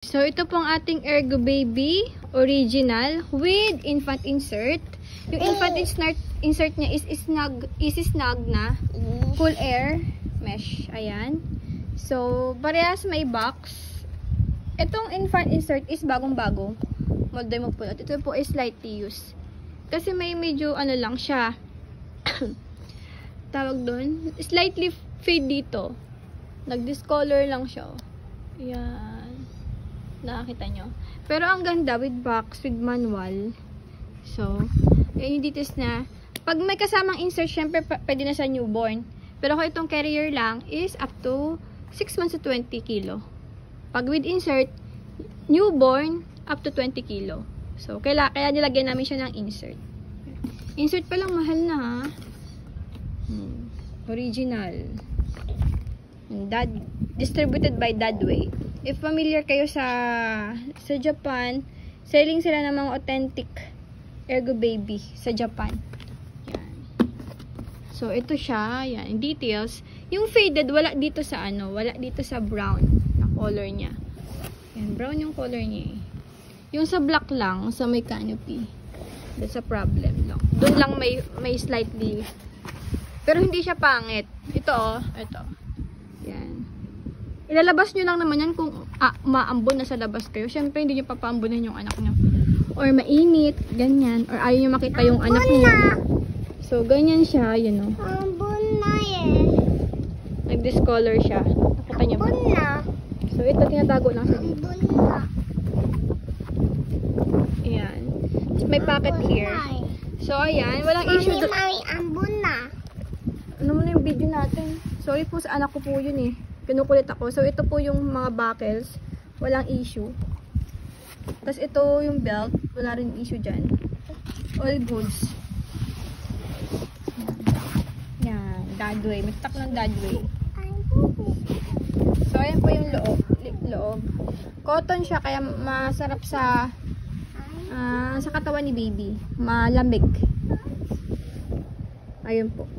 So, ito pong ating Ergo Baby original with infant insert. Yung infant insert niya is snug na. Full air mesh. Ayan. So, parehas may box. Itong infant insert is bagong-bago. Modern mo po. At ito po is slightly used. Kasi may medyo ano lang siya. Tawag doon. Slightly fade dito. Nag-discolor lang siya. Ayan. Nakakita nyo. Pero ang ganda with box, with manual. So, yan yung details na. Pag may kasamang insert, syempre pwede na sa newborn. Pero kung itong carrier lang is up to 6 months to 20 kilo. Pag with insert, newborn, up to 20 kilo. So, kaya nilagyan namin siya ng insert. Insert pa lang mahal na ha. Original. Distributed by Dadway. If familiar kayo sa Japan, selling sila ng mga authentic Ergo Baby sa Japan. Yan. So, ito siya. Yan. Details. Yung faded, wala dito sa wala dito sa brown na color niya. Yan. Brown yung color niya eh. Yung sa black lang, sa may canopy. That's a problem lang. Doon lang may slightly. Pero hindi siya pangit. Ito ito. Yan. Ilalabas nyo lang naman yan kung maambon na sa labas kayo. Siyempre, hindi nyo papaambonan yung anak nyo. Or mainit, ganyan. Or ayaw nyo makita yung anak nyo. So, ganyan siya, yun o. Ambon na eh. Nag-discolor siya. Nakita nyo ba? Ambon na. So, ito, tinatago lang siya dito. Ambon na. Ayan. May pocket here. So, ayan. Walang issue. Mami, ambon na. Ano mo na yung video natin? Sorry po sa anak ko po yun eh. Kinukulit ako. So, ito po yung mga buckles. Walang issue. Tapos, ito yung belt. Wala rin issue dyan. All goods. Yan. Dadway. May tak ng Dadway. So, ayan po yung loob. Cotton siya. Kaya masarap sa katawan ni baby. Malamig. Ayun po.